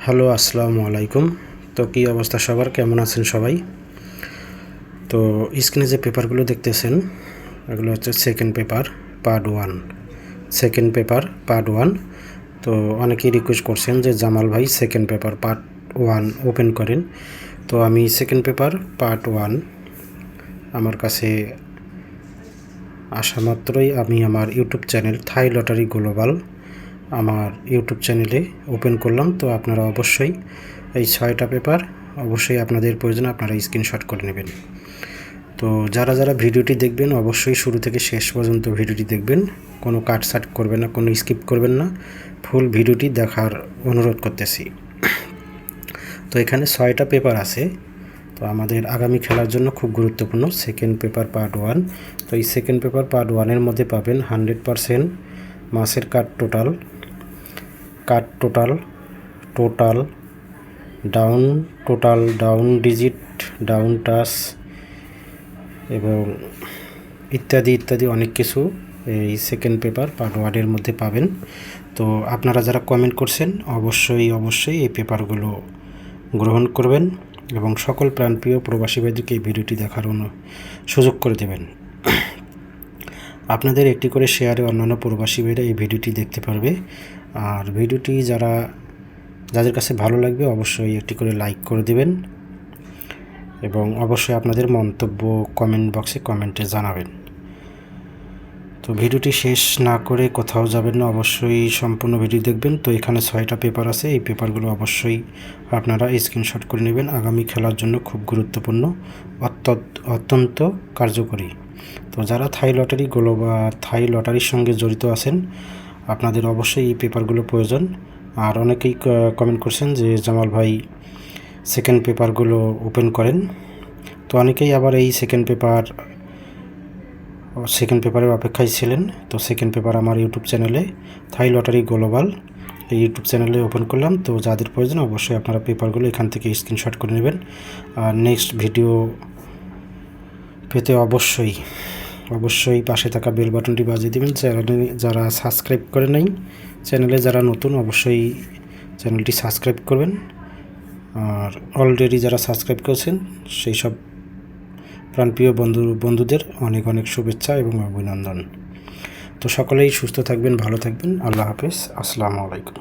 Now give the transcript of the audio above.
Hello, আসসালামু আলাইকুম। তো কী অবস্থা সবার, কেমন আছেন সবাই? তো স্ক্রিনে যে পেপারগুলো দেখতেছেন এগুলো হচ্ছে সেকেন্ড পেপার পার্ট ওয়ান। তো অনেকেই রিকোয়েস্ট করছেন যে জামাল ভাই second paper part one open করেন। তো আমি সেকেন্ড পেপার পার্ট ওয়ান আমার কাছে আসা মাত্রই আমি আমার ইউটিউব চ্যানেল থাই লটারি গ্লোবাল আমার ইউটিউব চ্যানেলে ওপেন করলাম। তো আপনারা অবশ্যই এই 6টা পেপার অবশ্যই আপনাদের প্রয়োজন, আপনারা স্ক্রিনশট করে নেবেন। তো যারা যারা ভিডিওটি দেখবেন অবশ্যই শুরু থেকে শেষ পর্যন্ত ভিডিওটি দেখবেন, কোনো কাটসাট করবেন না, কোনো স্কিপ করবেন না, ফুল ভিডিওটি দেখার অনুরোধ করতেছি। তো এখানে 6টা পেপার আছে। তো আমাদের আগামী খেলার জন্য খুব গুরুত্বপূর্ণ সেকেন্ড পেপার পার্ট ওয়ান। তো এই সেকেন্ড পেপার পার্ট ওয়ানের মধ্যে পাবেন 100% মাসের total down digit, down touch এবং ইত্যাদি অনেক কিছু এই সেকেন্ড পেপার পার্ট ওয়ানের মধ্যে পাবেন। তো আপনারা যারা কমেন্ট করছেন অবশ্যই এই পেপারগুলো গ্রহণ করবেন এবং সকল প্রাণপ্রিয় প্রবাসী ভাইদেরকে এই ভিডিওটি দেখার সুযোগ করে দেবেন। আপনাদের একটি করে শেয়ারে অন্যান্য প্রবাসী ভাইরা এই ভিডিওটি দেখতে পারবে। আর ভিডিওটি যাদের কাছে ভালো লাগবে অবশ্যই একটি করে লাইক করে দেবেন এবং অবশ্যই আপনাদের মন্তব্য কমেন্ট বক্সে কমেন্টে জানাবেন। তো ভিডিওটি শেষ না করে কোথাও যাবেন না, অবশ্যই সম্পূর্ণ ভিডিও দেখবেন। তো এখানে 6টা পেপার আছে, এই পেপারগুলো অবশ্যই আপনারা স্ক্রিনশট করে নেবেন। আগামী খেলার জন্য খুব গুরুত্বপূর্ণ, অত্যন্ত কার্যকরী। তো যারা থাই লটারির সঙ্গে জড়িত আছেন আপনাদের অবশ্যই এই পেপারগুলো প্রয়োজন। আর অনেকেই কমেন্ট করছেন যে জামাল ভাই সেকেন্ড পেপারগুলো ওপেন করেন। তো অনেকেই আবার এই সেকেন্ড পেপারের অপেক্ষায় ছিলেন। তো সেকেন্ড পেপার আমার ইউটিউব চ্যানেলে থাই লটারি গ্লোবাল এই ইউটিউব চ্যানেলে ওপেন করলাম। তো যাদের প্রয়োজন অবশ্যই আপনারা পেপারগুলো এখান থেকে স্ক্রিনশট করে নেবেন। আর নেক্সট ভিডিও পেতে অবশ্যই পাশে থাকা বেল বাটনটি বাজিয়ে দেবেন। চ্যানেলে যারা সাবস্ক্রাইব করে নাই, চ্যানেলে যারা নতুন অবশ্যই চ্যানেলটি সাবস্ক্রাইব করবেন। আর অলরেডি যারা সাবস্ক্রাইব করেছেন সেই সব প্রাণপ্রিয় বন্ধুদের অনেক শুভেচ্ছা এবং অভিনন্দন। তো সকলেই সুস্থ থাকবেন, ভালো থাকবেন। আল্লাহ হাফেজ, আসসালামু আলাইকুম।